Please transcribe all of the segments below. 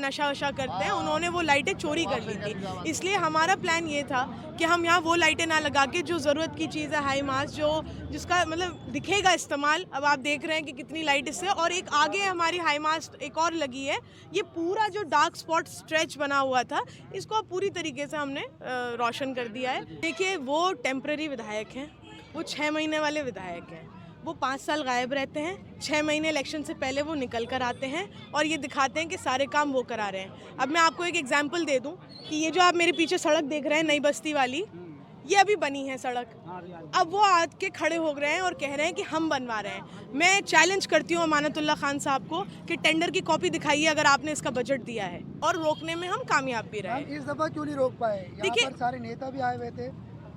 नशा वशा करते हैं, उन्होंने वो लाइटें चोरी कर ली थी। इसलिए हमारा प्लान ये था कि हम यहाँ वो लाइटें ना लगा के जो ज़रूरत की चीज़ है, हाई मास्ट जो जिसका मतलब दिखेगा इस्तेमाल, अब आप देख रहे हैं कि कितनी लाइट इससे, और एक आगे हमारी हाई मास्ट एक और लगी है। ये पूरा जो डार्क स्पॉट स्ट्रेच बना हुआ था, इसको पूरी तरीके से हमने रोशन कर दिया है। देखिए, वो टेम्पररी विधायक हैं, वो 6 महीने वाले विधायक हैं। वो 5 साल गायब रहते हैं, 6 महीने इलेक्शन से पहले वो निकल कर आते हैं और ये दिखाते हैं कि सारे काम वो करा रहे हैं। अब मैं आपको एक एग्जांपल दे दूं कि ये जो आप मेरे पीछे सड़क देख रहे हैं, नई बस्ती वाली, ये अभी बनी है सड़क। अब वो आके खड़े हो गए हैं और कह रहे हैं कि हम बनवा रहे हैं। मैं चैलेंज करती हूँ अमानतुल्ला खान साहब को कि टेंडर की कॉपी दिखाइए अगर आपने इसका बजट दिया है, और रोकने में हम कामयाब भी रहे। इस दफा क्यों नहीं रोक पाए? देखिए, सारे नेता भी आए हुए थे,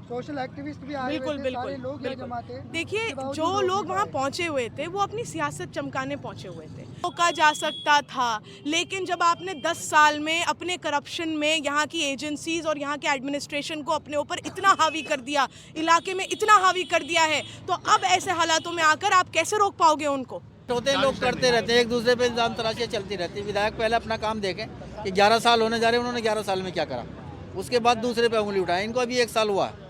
सोशल एक्टिविस्ट भी आए हुए थे, सारे लोग यहाँ जमा थे। देखिए, जो लोग वहाँ पहुँचे हुए थे वो अपनी सियासत चमकाने पहुँचे हुए थे। रोका जा सकता था, लेकिन जब आपने 10 साल में अपने करप्शन में यहाँ की एजेंसीज और यहाँ के एडमिनिस्ट्रेशन को अपने ऊपर इतना हावी कर दिया, इलाके में इतना हावी कर दिया है, तो अब ऐसे हालातों में आकर आप कैसे रोक पाओगे उनको? होते लोग करते रहते हैं, एक दूसरे पे इल्जाम तराशियाँ चलती रहती है। विधायक पहले अपना काम देखें कि 11 साल होने जा रहे हैं, उन्होंने 11 साल में क्या करा, उसके बाद दूसरे पे उंगली उठाए। इनको अभी 1 साल हुआ है।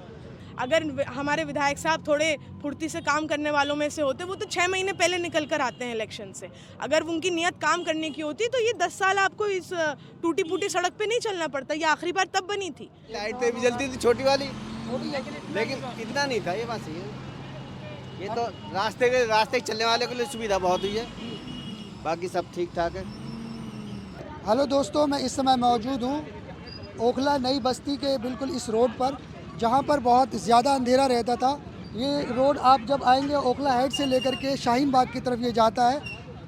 अगर हमारे विधायक साहब थोड़े फुर्ती से काम करने वालों में से होते, वो तो 6 महीने पहले निकल कर आते हैं इलेक्शन से। अगर उनकी नियत काम करने की होती तो ये 10 साल आपको इस टूटी फूटी सड़क पे नहीं चलना पड़ता। ये आखिरी बार तब बनी थी। लाइटें भी जलती थी छोटी वाली, लेकिन इतना नहीं था। ये बात सही है। ये तो रास्ते चलने वाले के लिए सुविधा बहुत हुई है, बाकी सब ठीक ठाक है। हेलो दोस्तों, मैं इस समय मौजूद हूँ ओखला नई बस्ती के बिल्कुल इस रोड पर, जहाँ पर बहुत ज़्यादा अंधेरा रहता था। ये रोड आप जब आएंगे ओखला हेड से लेकर के शाहीन बाग की तरफ ये जाता है,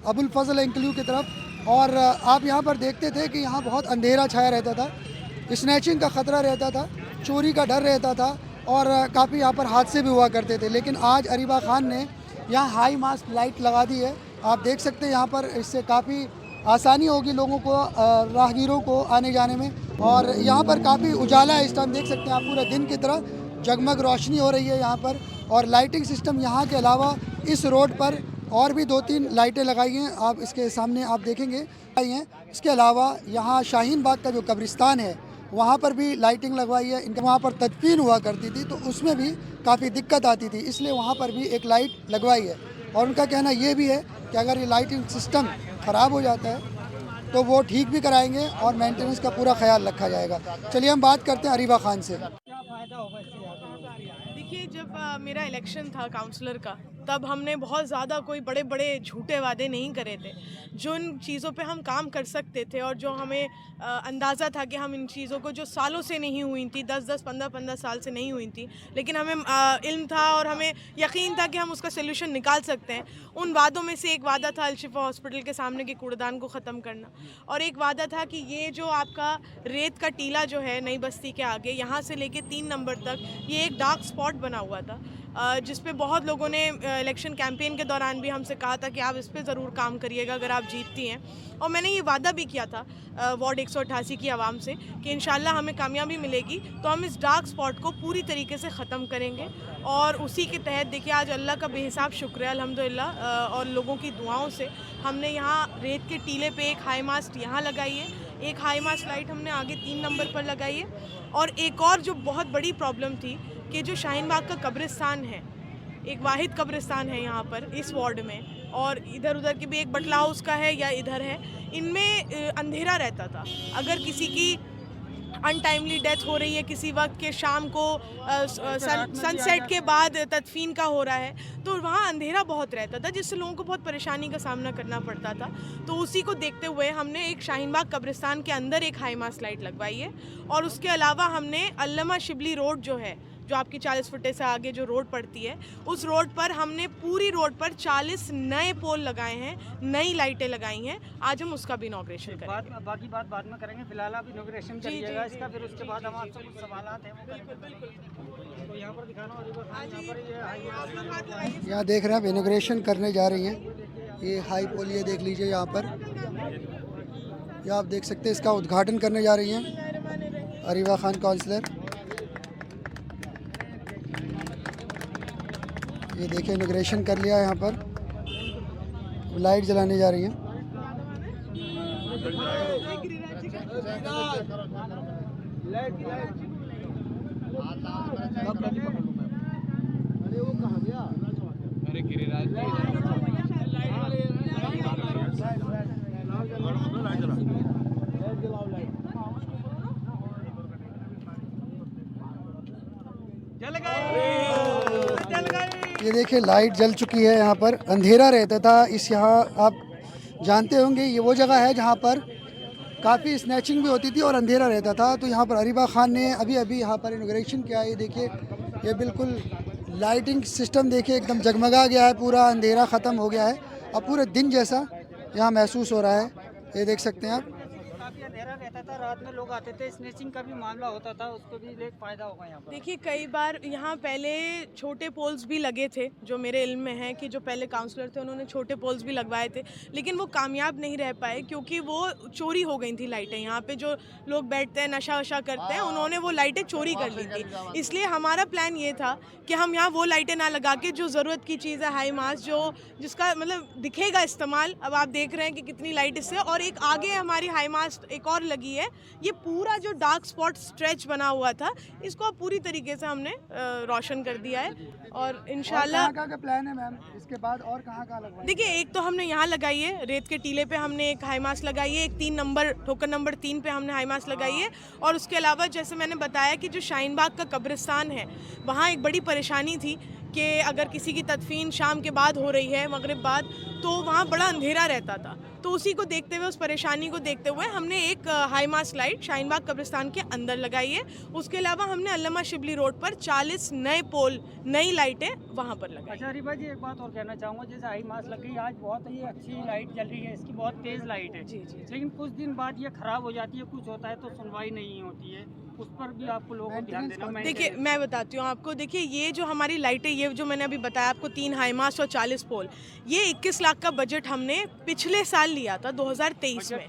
अबुल फजल एंकल्यू की तरफ, और आप यहाँ पर देखते थे कि यहाँ बहुत अंधेरा छाया रहता था, स्नैचिंग का ख़तरा रहता था, चोरी का डर रहता था, और काफ़ी यहाँ पर हादसे भी हुआ करते थे। लेकिन आज अरीबा खान ने यहाँ हाई मास्ट लाइट लगा दी है। आप देख सकते हैं यहाँ पर, इससे काफ़ी आसानी होगी लोगों को, राहगीरों को आने जाने में। और यहाँ पर काफ़ी उजाला है इस टाइम, देख सकते हैं आप, पूरा दिन की तरह जगमग रोशनी हो रही है यहाँ पर। और लाइटिंग सिस्टम यहाँ के अलावा इस रोड पर और भी 2-3 लाइटें लगाई हैं, आप इसके सामने आप देखेंगे आई हैं। इसके अलावा यहाँ शाहीन बाग का जो कब्रिस्तान है वहाँ पर भी लाइटिंग लगवाई है। इनका वहाँ पर तदफीन हुआ करती थी तो उसमें भी काफ़ी दिक्कत आती थी, इसलिए वहाँ पर भी एक लाइट लगवाई है। और उनका कहना ये भी है कि अगर ये लाइटिंग सिस्टम ख़राब हो जाता है तो वो ठीक भी कराएंगे और मेंटेनेंस का पूरा ख्याल रखा जाएगा। चलिए हम बात करते हैं अरीबा खान से। देखिए, जब मेरा इलेक्शन था काउंसलर का, तब हमने बहुत ज़्यादा कोई बड़े बड़े झूठे वादे नहीं करे थे। जो इन चीज़ों पे हम काम कर सकते थे और जो हमें अंदाज़ा था कि हम इन चीज़ों को, जो सालों से नहीं हुई थी, 10-10, 15-15 साल से नहीं हुई थी, लेकिन हमें इल्म था और हमें यकीन था कि हम उसका सलूशन निकाल सकते हैं। उन वादों में से एक वादा था अलशिफा हॉस्पिटल के सामने के कूड़ेदान को ख़त्म करना, और एक वादा था कि ये जो आपका रेत का टीला जो है नई बस्ती के आगे, यहाँ से लेके 3 नंबर तक, ये एक डार्क स्पॉट बना हुआ था, जिस पे बहुत लोगों ने इलेक्शन कैंपेन के दौरान भी हमसे कहा था कि आप इस पे ज़रूर काम करिएगा अगर आप जीतती हैं। और मैंने ये वादा भी किया था वार्ड 188 की आवाम से कि इंशाल्लाह हमें कामयाबी मिलेगी तो हम इस डार्क स्पॉट को पूरी तरीके से ख़त्म करेंगे। और उसी के तहत देखिए, आज अल्लाह का बेहिसाब शुक्र है अल्हम्दुलिल्लाह, और लोगों की दुआओं से हमने यहाँ रेत के टीले पे एक हाई मास्ट यहाँ लगाई है, एक हाई मास्ट लाइट हमने आगे 3 नंबर पर लगाई है, और एक और जो बहुत बड़ी प्रॉब्लम थी कि जो शाहीन बाग का कब्रिस्तान है, एक वाहिद कब्रिस्तान है यहाँ पर इस वार्ड में, और इधर उधर की भी एक बटला हाउस का है या इधर है, इनमें अंधेरा रहता था। अगर किसी की अनटाइमली डेथ हो रही है किसी वक्त के शाम को, सनसेट के बाद तदफीन का हो रहा है, तो वहाँ अंधेरा बहुत रहता था, जिससे लोगों को बहुत परेशानी का सामना करना पड़ता था। तो उसी को देखते हुए हमने एक शाहीन बाग कब्रिस्तान के अंदर एक हाई मास्ट लाइट लगवाई है। और उसके अलावा हमने अल्लामा शिबली रोड जो है, जो आपकी 40 फुटे से आगे जो रोड पड़ती है, उस रोड पर हमने पूरी रोड पर 40 नए पोल लगाए हैं, नई लाइटें लगाई हैं। आज हम उसका भी इनॉग्रेशन करेंगे। बाकी बात बाद में करेंगे, फिलहाल आप इनॉग्रेशन करिएगा इसका, फिर उसके बाद हम आपसे कुछ सवालात हैं वो करेंगे। तो यहाँ पर दिखाना, यहाँ देख रहे हैं आप इनॉग्रेशन करने जा रही हैं, ये हाई पोल, ये देख लीजिए यहाँ पर, ये आप देख सकते हैं, इसका उद्घाटन करने जा रही हैं अरीबा खान काउंसलर। ये देखिए इनॉग्रेशन कर लिया यहाँ पर, लाइट जलाने जा रही हैं। ये देखिए लाइट जल चुकी है। यहाँ पर अंधेरा रहता था। यहाँ आप जानते होंगे ये वो जगह है जहाँ पर काफ़ी स्नैचिंग भी होती थी और अंधेरा रहता था। तो यहाँ पर अरीबा खान ने अभी अभी यहाँ पर इनॉग्रेशन किया। ये देखिए ये बिल्कुल लाइटिंग सिस्टम देखिए एकदम जगमगा गया है, पूरा अंधेरा ख़त्म हो गया है और पूरे दिन जैसा यहाँ महसूस हो रहा है। ये देख सकते हैं आप। काफी अंधेरा रहता था, रात में लोग आते थे, स्नेचिंग का भी मामला होता था, उसको भी एक फायदा होगा यहाँ पर। देखिए कई बार यहाँ पहले छोटे पोल्स भी लगे थे, जो मेरे इल्म में है कि जो पहले काउंसलर थे उन्होंने छोटे पोल्स भी लगवाए थे, लेकिन वो कामयाब नहीं रह पाए क्योंकि वो चोरी हो गई थी लाइटें। यहाँ पे जो लोग बैठते हैं नशा वशा करते हैं, उन्होंने वो लाइटें चोरी कर ली थी। इसलिए हमारा प्लान ये था कि हम यहाँ वो लाइटें ना लगा के जो ज़रूरत की चीज़ है हाई मास, जो जिसका मतलब दिखेगा इस्तेमाल। अब आप देख रहे हैं कि कितनी लाइट इससे, और एक आगे हमारी हाई मास एक और लगी है। ये पूरा जो डार्क स्पॉट स्ट्रेच बना हुआ था, इसको अब पूरी तरीके से हमने रोशन कर दिया है। और इंशाल्लाह कहाँ का प्लान है मैम इसके बाद, और कहाँ लगवाएंगे? देखिए एक तो हमने यहाँ लगाई है, रेत के टीले पे हमने एक हाई मास लगाई है, एक 3 नंबर टोकन नंबर 3 पे हमने हाई मास लगाई है। और उसके अलावा जैसे मैंने बताया कि जो शाहीन बाग का कब्रिस्तान है, वहाँ एक बड़ी परेशानी थी कि अगर किसी की तदफीन शाम के बाद हो रही है, मगरिब बाद, तो वहाँ बड़ा अंधेरा रहता था। तो उसी को देखते हुए, उस परेशानी को देखते हुए हमने एक हाई मास लाइट शाहीन बाग कब्रिस्तान के अंदर लगाई है। उसके अलावा हमने अल्लामा शिबली रोड पर 40 नए पोल, नई लाइटें वहाँ पर लगाई। अच्छा रिबा जी, एक बात और कहना चाहूँगा, जैसे हाई मास लग गई, आज बहुत ही अच्छी लाइट जल रही है, इसकी बहुत तेज़ लाइट है। जी जी। लेकिन कुछ दिन बाद ये खराब हो जाती है, कुछ होता है तो सुनवाई नहीं होती है, उस पर भी आपको लोगों को ध्यान देना। देखिए मैं बताती हूँ आपको। देखिए ये जो हमारी लाइटें, ये जो मैंने अभी बताया आपको, 3 हाई मास और 40 पोल, ये 21 लाख का बजट हमने पिछले साल लिया था 2023 में।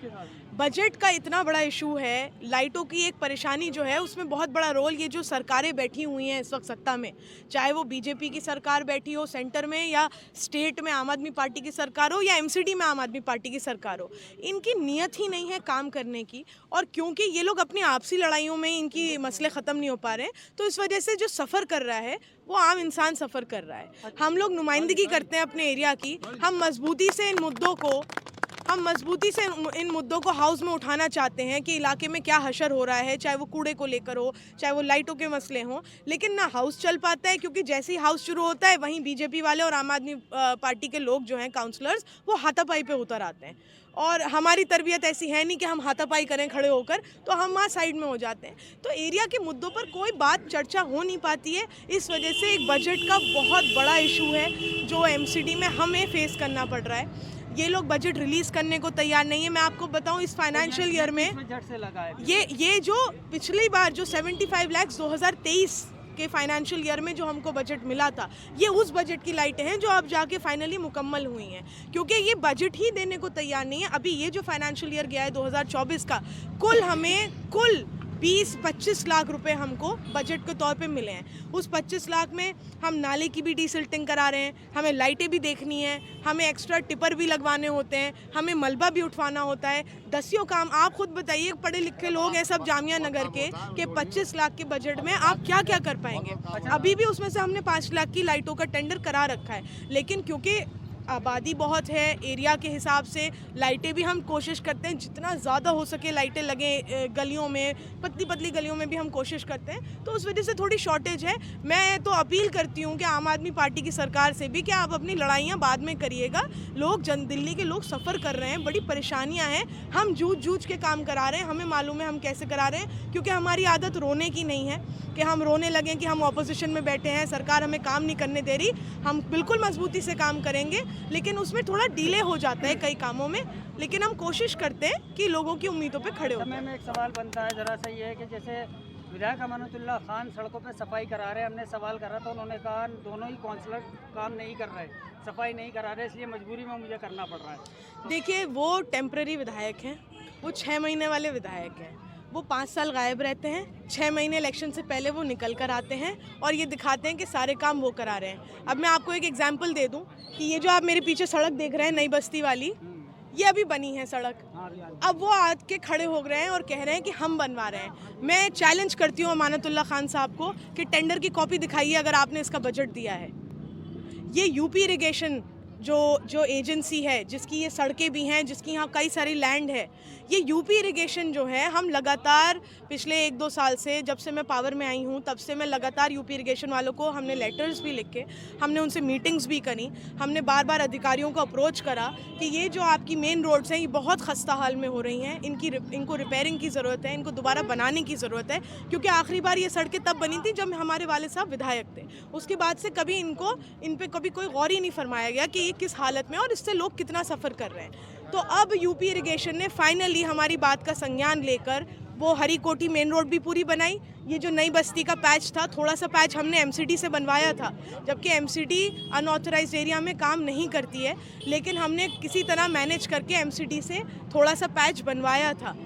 बजट का इतना बड़ा इशू है, लाइटों की एक परेशानी जो है उसमें बहुत बड़ा रोल ये जो सरकारें बैठी हुई हैं इस वक्त सत्ता में, चाहे वो बीजेपी की सरकार बैठी हो सेंटर में, या स्टेट में आम आदमी पार्टी की सरकार हो, या एमसीडी में आम आदमी पार्टी की सरकार हो, इनकी नीयत ही नहीं है काम करने की। और क्योंकि ये लोग अपनी आपसी लड़ाइयों में इनकी मसले ख़त्म नहीं हो पा रहे हैं, तो इस वजह से जो सफ़र कर रहा है वो आम इंसान सफ़र कर रहा है। हम लोग नुमाइंदगी करते हैं अपने एरिया की, हम मजबूती से इन मुद्दों को हाउस में उठाना चाहते हैं कि इलाके में क्या हशर हो रहा है, चाहे वो कूड़े को लेकर हो, चाहे वो लाइटों के मसले हों। लेकिन ना हाउस चल पाता है, क्योंकि जैसे ही हाउस शुरू होता है वहीं बीजेपी वाले और आम आदमी पार्टी के लोग जो हैं काउंसलर्स, वो हाथापाई पे उतर आते हैं। और हमारी तरबियत ऐसी है नहीं कि हम हाथापाई करें खड़े होकर, तो हम वहाँ साइड में हो जाते हैं। तो एरिया के मुद्दों पर कोई बात चर्चा हो नहीं पाती है। इस वजह से एक बजट का बहुत बड़ा इशू है जो एमसीडी में हमें फेस करना पड़ रहा है। ये लोग बजट रिलीज करने को तैयार नहीं है। मैं आपको बताऊं, इस फाइनेंशियल ईयर में ये जो पिछली बार जो 75 लाख 2023 के फाइनेंशियल ईयर में जो हमको बजट मिला था, ये उस बजट की लाइटें हैं जो अब जाके फाइनली मुकम्मल हुई हैं, क्योंकि ये बजट ही देने को तैयार नहीं है। अभी ये जो फाइनेंशियल ईयर गया है 2024 का, कुल 20-25 लाख रुपए हमको बजट के तौर पे मिले हैं। उस 25 लाख में हम नाले की भी डीसिल्टिंग करा रहे हैं, हमें लाइटें भी देखनी है, हमें एक्स्ट्रा टिपर भी लगवाने होते हैं, हमें मलबा भी उठवाना होता है, दसियों काम। आप खुद बताइए, पढ़े लिखे लोग हैं सब जामिया नगर के, कि 25 लाख के बजट में आप क्या क्या कर पाएंगे। अभी भी उसमें से हमने 5 लाख की लाइटों का टेंडर करा रखा है, लेकिन क्योंकि आबादी बहुत है, एरिया के हिसाब से लाइटें भी हम कोशिश करते हैं जितना ज़्यादा हो सके लाइटें लगें गलियों में, पतली पतली गलियों में भी हम कोशिश करते हैं, तो उस वजह से थोड़ी शॉर्टेज है। मैं तो अपील करती हूँ कि आम आदमी पार्टी की सरकार से भी कि आप अपनी लड़ाइयाँ बाद में करिएगा। लोग दिल्ली के लोग सफ़र कर रहे हैं, बड़ी परेशानियाँ हैं, हम जूझ के काम करा रहे हैं, हमें मालूम है हम कैसे करा रहे हैं, क्योंकि हमारी आदत रोने की नहीं है कि हम रोने लगें कि हम ऑपोजिशन में बैठे हैं, सरकार हमें काम नहीं करने दे रही। हम बिल्कुल मजबूती से काम करेंगे, लेकिन उसमें थोड़ा डिले हो जाता है कई कामों में, लेकिन हम कोशिश करते हैं कि लोगों की उम्मीदों पे खड़े हो। समय में एक सवाल बनता है ज़रा सा, ये है कि जैसे विधायक अमानतुल्लाह खान सड़कों पे सफाई करा रहे हैं, हमने सवाल करा तो उन्होंने कहा दोनों ही काउंसलर काम नहीं कर रहे, सफाई नहीं करा रहे, इसलिए मजबूरी में मुझे करना पड़ रहा है। देखिए वो टेम्पररी विधायक हैं, वो 6 महीने वाले विधायक हैं, वो 5 साल गायब रहते हैं, 6 महीने इलेक्शन से पहले वो निकल कर आते हैं और ये दिखाते हैं कि सारे काम वो करा रहे हैं। अब मैं आपको एक एग्जांपल दे दूं कि ये जो आप मेरे पीछे सड़क देख रहे हैं नई बस्ती वाली, ये अभी बनी है सड़क, अब वो आके खड़े हो गए हैं और कह रहे हैं कि हम बनवा रहे हैं। मैं चैलेंज करती हूँ अमानतुल्लाह खान साहब को कि टेंडर की कॉपी दिखाइए अगर आपने इसका बजट दिया है। ये यूपी इरिगेशन जो एजेंसी है, जिसकी ये सड़कें भी हैं, जिसकी यहाँ कई सारी लैंड है, ये यूपी इरिगेशन जो है, हम लगातार पिछले 1-2 साल से, जब से मैं पावर में आई हूँ तब से मैं लगातार यूपी इरिगेशन वालों को हमने लेटर्स भी लिखे, हमने उनसे मीटिंग्स भी करी, हमने बार बार अधिकारियों को अप्रोच करा कि ये जो आपकी मेन रोड्स हैं ये बहुत खस्ता हाल में हो रही हैं, इनको रिपेयरिंग की ज़रूरत है, इनको दोबारा बनाने की ज़रूरत है, क्योंकि आखिरी बार ये सड़कें तब बनी थी जब हमारे वाले साहब विधायक थे। उसके बाद से कभी इन पे कभी कोई गौर ही नहीं फरमाया गया कि किस हालत में और इससे लोग कितना सफ़र कर रहे हैं। तो अब यूपी इरिगेशन ने फाइनली हमारी बात का संज्ञान लेकर वो हरी कोठी मेन रोड भी पूरी बनाई। ये जो नई बस्ती का पैच था, थोड़ा सा पैच हमने एमसीडी से बनवाया था, जबकि एमसीडी अनऑथराइज्ड एरिया में काम नहीं करती है, लेकिन हमने किसी तरह मैनेज करके एमसीडी से थोड़ा सा पैच बनवाया था।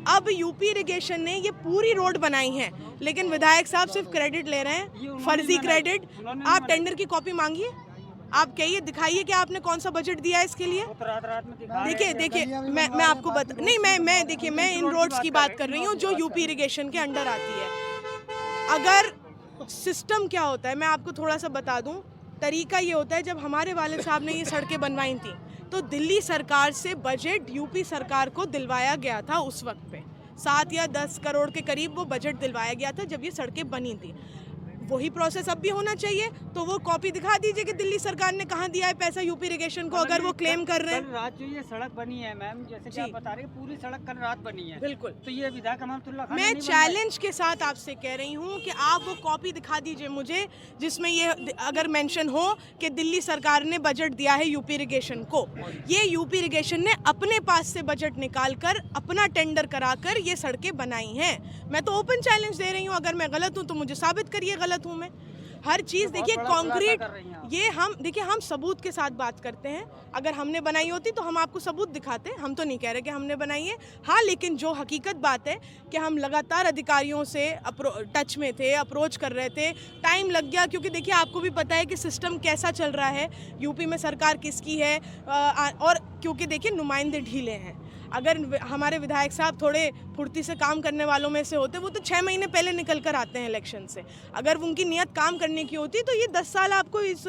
अब यूपी इरिगेशन ने ये पूरी रोड बनाई है, लेकिन विधायक साहब सिर्फ क्रेडिट ले रहे हैं, फर्जी क्रेडिट। आप टेंडर की कॉपी मांगिए, आप कहिए, दिखाइए कि आपने कौन सा बजट दिया है इसके लिए। देखिए मैं आपको बता नहीं, मैं देखिए, मैं इन रोड्स की बात कर रही हूँ जो यूपी इरिगेशन के अंडर आती है। अगर सिस्टम क्या होता है मैं आपको थोड़ा सा बता दूं। तरीका ये होता है, जब हमारे वाले साहब ने ये सड़कें बनवाई थी तो दिल्ली सरकार से बजट यूपी सरकार को दिलवाया गया था। उस वक्त पे 7 या 10 करोड़ के करीब वो बजट दिलवाया गया था जब ये सड़कें बनी थी। वही प्रोसेस अब भी होना चाहिए। तो वो कॉपी दिखा दीजिए कि दिल्ली सरकार ने कहाँ दिया है पैसा यूपी इरिगेशन को, अगर वो क्लेम कर रहे हैं। कल रात जो ये सड़क बनी है मैम, जैसे कि आप बता रहे हैं पूरी सड़क कल रात बनी है। बिल्कुल। तो ये विधायक अमानतुल्लाह खान मैं चैलेंज के साथ आपसे कह रही हूँ कि आप वो कॉपी दिखा दीजिए मुझे जिसमें ये अगर मेंशन हो कि दिल्ली सरकार ने बजट दिया है यूपी इरिगेशन को। ये यूपी इरिगेशन ने अपने पास से बजट निकाल कर अपना टेंडर कराकर ये सड़कें बनाई हैं। मैं तो ओपन चैलेंज दे रही हूँ, अगर मैं गलत हूँ तो मुझे साबित करिए गलत हूँ मैं। हर चीज़ देखिए कॉन्क्रीट, ये हम देखिए हम सबूत के साथ बात करते हैं। अगर हमने बनाई होती तो हम आपको सबूत दिखाते, हम तो नहीं कह रहे कि हमने बनाई है। हाँ, लेकिन जो हकीकत बात है कि हम लगातार अधिकारियों से टच में थे, अप्रोच कर रहे थे, टाइम लग गया, क्योंकि देखिए आपको भी पता है कि सिस्टम कैसा चल रहा है, यूपी में सरकार किसकी है, और क्योंकि देखिए नुमाइंदे ढीले हैं। अगर हमारे विधायक साहब थोड़े फुर्ती से काम करने वालों में से होते, वो तो 6 महीने पहले निकल कर आते हैं इलेक्शन से। अगर उनकी नियत काम करने की होती तो ये 10 साल आपको इस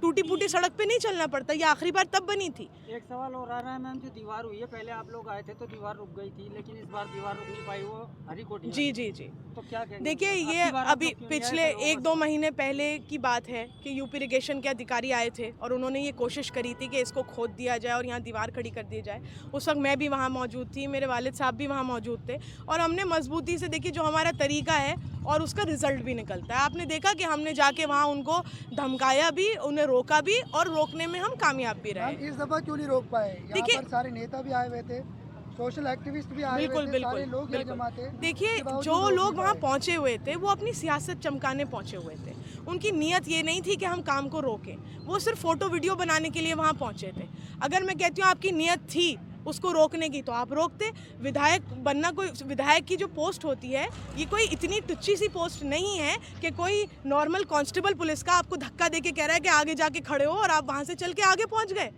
टूटी फूटी सड़क पे नहीं चलना पड़ता। ये आखिरी बार तब बनी थी। एक सवाल और आ रहा है मैम, जो दीवार हुई है, पहले आप लोग आए थे तो दीवार रुक गई थी, लेकिन इस बार दीवार रुक नहीं पाई, वो हरी कोठी। जी जी जी। तो क्या कहेंगे? देखिए, ये अभी पिछले 1-2 महीने पहले की बात है कि यूपी इरिगेशन के अधिकारी आए थे और उन्होंने ये कोशिश करी थी कि इसको खोद दिया जाए और यहाँ दीवार खड़ी कर दी जाए। उस वक्त मैं भी वहाँ मौजूद थी, मेरे वालिद साहब भी वहाँ मौजूद थे, और हमने मजबूती से देखिए जो हमारा तरीका है और उसका रिजल्ट भी निकलता है। आपने देखा कि हमने जाके वहाँ उनको धमकाया भी, उन्हें रोका भी, और रोकने में हम कामयाब भी रहे। इस दफा क्यों नहीं रोक पाए? यहाँ पर सारे नेता भी आए हुए थे, सोशल एक्टिविस्ट भी आए हुए थे, सारे लोग यहाँ जमा थे। देखिए, जो लोग वहाँ पहुँचे हुए थे वो अपनी सियासत चमकाने पहुँचे हुए थे। उनकी नीयत ये नहीं थी कि हम काम को रोकें, वो सिर्फ फ़ोटो वीडियो बनाने के लिए वहाँ पहुँचे थे। अगर मैं कहती हूँ आपकी नीयत थी उसको रोकने की तो आप रोकते। विधायक बनना, कोई विधायक की जो पोस्ट होती है ये कोई इतनी टुच्ची सी पोस्ट नहीं है कि कोई नॉर्मल कांस्टेबल पुलिस का आपको धक्का देके कह रहा है कि आगे जाके खड़े हो और आप वहाँ से चल के आगे पहुँच गए।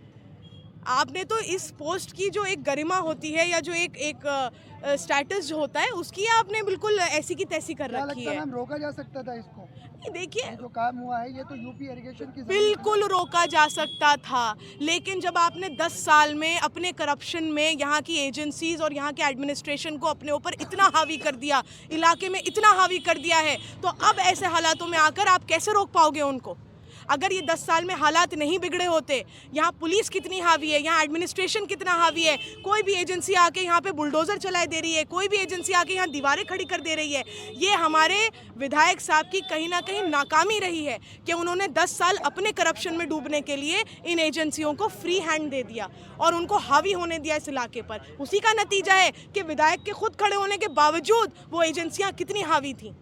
आपने तो इस पोस्ट की जो एक गरिमा होती है या जो एक स्टेटस जो होता है उसकी आपने बिल्कुल ऐसी की तैसी कर रखी है। रोका जा सकता था इसको? देखिए, जो काम हुआ है ये तो यूपी इरिगेशन की बिल्कुल रोका जा सकता था, लेकिन जब आपने 10 साल में अपने करप्शन में यहाँ की एजेंसीज और यहाँ के एडमिनिस्ट्रेशन को अपने ऊपर इतना हावी कर दिया, इलाके में इतना हावी कर दिया है, तो अब ऐसे हालातों में आकर आप कैसे रोक पाओगे उनको? अगर ये 10 साल में हालात नहीं बिगड़े होते, यहाँ पुलिस कितनी हावी है, यहाँ एडमिनिस्ट्रेशन कितना हावी है, कोई भी एजेंसी आके यहाँ पे बुलडोज़र चलाए दे रही है, कोई भी एजेंसी आके यहाँ दीवारें खड़ी कर दे रही है, ये हमारे विधायक साहब की कहीं ना कहीं नाकामी रही है कि उन्होंने 10 साल अपने करप्शन में डूबने के लिए इन एजेंसियों को फ्री हैंड दे दिया और उनको हावी होने दिया इस इलाके पर। उसी का नतीजा है कि विधायक के खुद खड़े होने के बावजूद वो एजेंसियाँ कितनी हावी थी।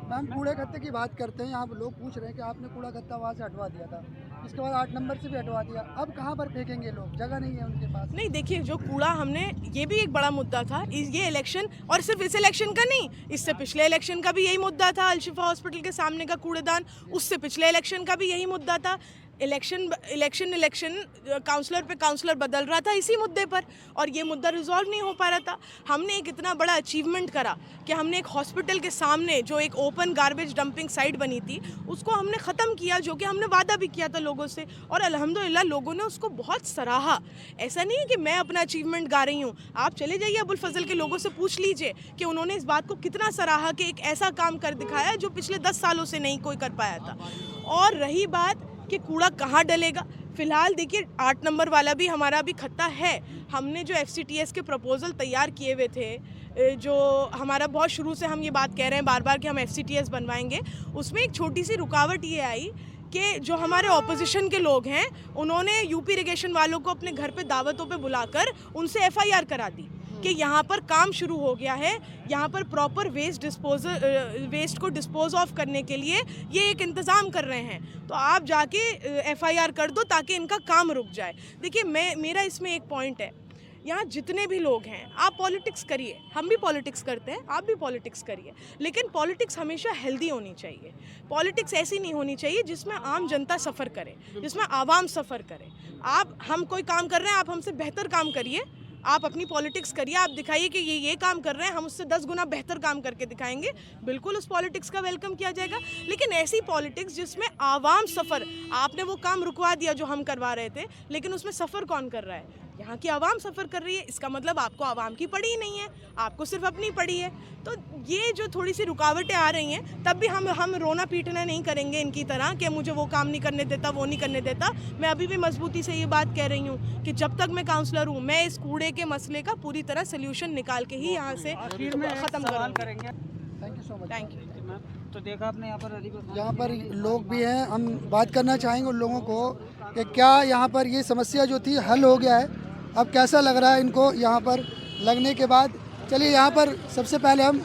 मैम, कूड़े गत्ते की बात करते हैं, यहाँ लोग पूछ रहे हैं कि आपने कूड़ा गत्ता वहाँ से हटवा दिया था, इसके बाद 8 नंबर से भी हटवा दिया, अब कहाँ पर फेंकेंगे लोग? जगह नहीं है उनके पास। नहीं, देखिए, जो कूड़ा हमने, ये भी एक बड़ा मुद्दा था ये इलेक्शन, और सिर्फ इस इलेक्शन का नहीं, इससे पिछले इलेक्शन का भी यही मुद्दा था। अलशिफा हॉस्पिटल के सामने का कूड़ेदान, उससे पिछले इलेक्शन का भी यही मुद्दा था। इलेक्शन काउंसलर पे काउंसलर बदल रहा था इसी मुद्दे पर, और ये मुद्दा रिजॉल्व नहीं हो पा रहा था। हमने एक इतना बड़ा अचीवमेंट करा कि हमने एक हॉस्पिटल के सामने जो एक ओपन गार्बेज डंपिंग साइट बनी थी उसको हमने ख़त्म किया, जो कि हमने वादा भी किया था लोगों से, और अल्हम्दुलिल्लाह लोगों ने उसको बहुत सराहा। ऐसा नहीं है कि मैं अपना अचीवमेंट गा रही हूँ, आप चले जाइए अबुल फजल के लोगों से पूछ लीजिए कि उन्होंने इस बात को कितना सराहा कि एक ऐसा काम कर दिखाया जो पिछले 10 सालों से नहीं कोई कर पाया था। और रही बात कि कूड़ा कहाँ डलेगा, फ़िलहाल देखिए 8 नंबर वाला भी हमारा अभी खत्ता है। हमने जो FCTS के प्रपोज़ल तैयार किए हुए थे, जो हमारा बहुत शुरू से हम ये बात कह रहे हैं बार बार कि हम FCTS बनवाएंगे, उसमें एक छोटी सी रुकावट ये आई कि जो हमारे ऑपोजिशन के लोग हैं उन्होंने यूपी इरिगेशन वालों को अपने घर पे दावतों पे बुलाकर उनसे FIR करा दी कि यहाँ पर काम शुरू हो गया है, यहाँ पर प्रॉपर वेस्ट को डिस्पोज ऑफ करने के लिए ये एक इंतज़ाम कर रहे हैं, तो आप जाके FIR कर दो ताकि इनका काम रुक जाए। देखिए मेरा इसमें एक पॉइंट है, यहाँ जितने भी लोग हैं आप पॉलिटिक्स करिए, हम भी पॉलिटिक्स करते हैं, आप भी पॉलिटिक्स करिए, लेकिन पॉलिटिक्स हमेशा हेल्दी होनी चाहिए। पॉलिटिक्स ऐसी नहीं होनी चाहिए जिसमें आम जनता सफ़र करे, जिसमें आवाम सफ़र करे। हम कोई काम कर रहे हैं, आप हमसे बेहतर काम करिए, आप अपनी पॉलिटिक्स करिए, आप दिखाइए कि ये काम कर रहे हैं, हम उससे 10 गुना बेहतर काम करके दिखाएंगे, बिल्कुल उस पॉलिटिक्स का वेलकम किया जाएगा। लेकिन ऐसी पॉलिटिक्स जिसमें आवाम सफ़र, आपने वो काम रुकवा दिया जो हम करवा रहे थे, लेकिन उसमें सफ़र कौन कर रहा है? यहाँ की आवाम सफ़र कर रही है, इसका मतलब आपको आवाम की पड़ी ही नहीं है, आपको सिर्फ अपनी पड़ी है। तो ये जो थोड़ी सी रुकावटें आ रही हैं, तब भी हम रोना पीटना नहीं करेंगे इनकी तरह कि मुझे वो काम नहीं करने देता, वो नहीं करने देता। मैं अभी भी मजबूती से ये बात कह रही हूँ कि जब तक मैं काउंसलर हूँ, मैं इस कूड़े के मसले का पूरी तरह सोल्यूशन निकाल के ही यहाँ से ख़त्म करेंगे। Thank you so much. Thank you. तो देखा आपने यहाँ पर लोग भी हैं, हम बात करना चाहेंगे उन लोगों को कि क्या यहाँ पर ये समस्या जो थी हल हो गया है, अब कैसा लग रहा है इनको यहाँ पर लगने के बाद। चलिए यहाँ पर सबसे पहले हम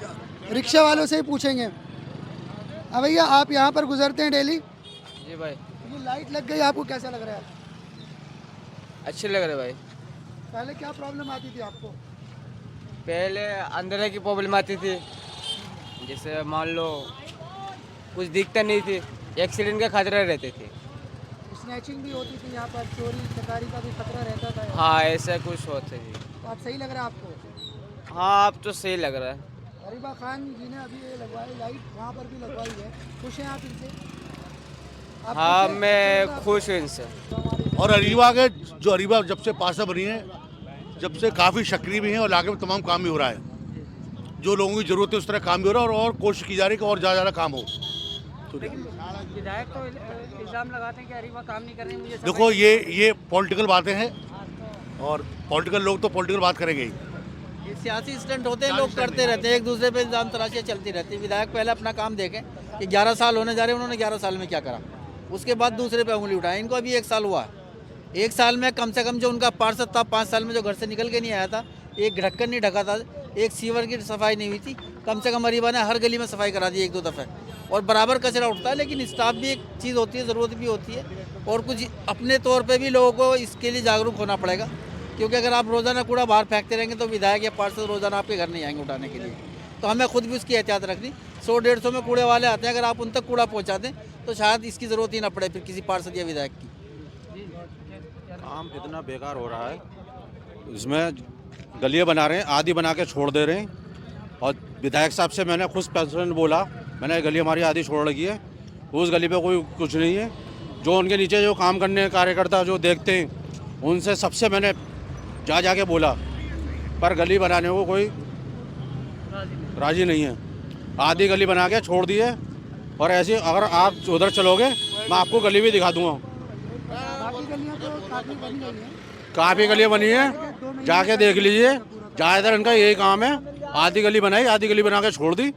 रिक्शा वालों से ही पूछेंगे। अब भैया आप यहाँ पर गुजरते हैं डेली? जी भाई। ये लाइट लग गई, आपको कैसा लग रहा है? अच्छे लग रहे भाई। पहले क्या प्रॉब्लम आती थी आपको? पहले अंधेरे की प्रॉब्लम आती थी, जैसे मान लो कुछ दिखता नहीं थी, एक्सीडेंट का खतरा रहते थे। स्नैचिंग भी होती थी यहाँ पर, चोरी चकारी का भी खतरा रहता था। हाँ ऐसा कुछ होता जी। तो आप सही लग रहा है आपको? हाँ अब तो सही लग रहा है। अरीबा खान जी ने अभी ये लगवाई लाइट, वहाँ पर भी लगवाई है, खुश हैं आप इनसे? हाँ मैं खुश हूँ इनसे। और अरीबा के जो अरीबा जब से पासा बनी है, जब से काफ़ी सक्रिय भी हैं और आगे में तमाम काम भी हो रहा है, जो लोगों की ज़रूरत है उस तरह काम भी हो रहा है, और कोशिश की जा रही है कि और ज़्यादा काम हो। विधायक तो इल्ज़ाम लगाते हैं कि अरीबा काम नहीं कर रही। मुझे देखो ये पॉलिटिकल बातें हैं, और पॉलिटिकल लोग तो पॉलिटिकल बात करेंगे ही। ये सियासी इंसिडेंट होते हैं, लोग करते रहते हैं, एक दूसरे पे इल्ज़ाम तराशियाँ चलती रहती है। विधायक पहले अपना काम देखें कि 11 साल होने जा रहे हैं, उन्होंने 11 साल में क्या करा, उसके बाद दूसरे पे उंगली उठाएं। इनको अभी 1 साल हुआ है, 1 साल में कम से कम जो उनका पार्षद था 5 साल में जो घर से निकल के नहीं आया था, एक ढक्कन नहीं ढका था, एक सीवर की सफाई नहीं हुई थी, कम से कम अरीबा ने हर गली में सफाई करा दी 1-2 दफ़े। और बराबर कचरा उठता है, लेकिन स्टाफ भी एक चीज़ होती है, ज़रूरत भी होती है, और कुछ अपने तौर पे भी लोगों को इसके लिए जागरूक होना पड़ेगा, क्योंकि अगर आप रोज़ाना कूड़ा बाहर फेंकते रहेंगे तो विधायक या पार्षद रोज़ाना आपके घर नहीं आएंगे उठाने के लिए। तो हमें खुद भी उसकी एहतियात रखनी। 100-150 में कूड़े वाले आते हैं, अगर आप उन तक कूड़ा पहुँचा दें तो शायद इसकी ज़रूरत ही ना पड़े फिर किसी पार्षद या विधायक की। काम इतना बेकार हो रहा है, इसमें गलियाँ बना रहे हैं, आधी बना के छोड़ दे रहे हैं, और विधायक साहब से मैंने खुद पर्सनल बोला, मैंने गली हमारी आधी छोड़ लगी है, उस गली पे कोई कुछ नहीं है। जो उनके नीचे जो काम करने कार्यकर्ता जो देखते हैं, उनसे सबसे मैंने जाके बोला, पर गली बनाने को कोई राजी नहीं है। आधी गली बना के छोड़ दी है, और ऐसे अगर आप उधर चलोगे मैं आपको गली भी दिखा दूँगा। बाकी गलियाँ तो काफ़ी बनी गई हैं। काफ़ी गलियाँ बनी है, जाके देख लीजिए। ज़्यादातर इनका यही काम है, आधी गली बनाई, आधी गली बना के छोड़ दी।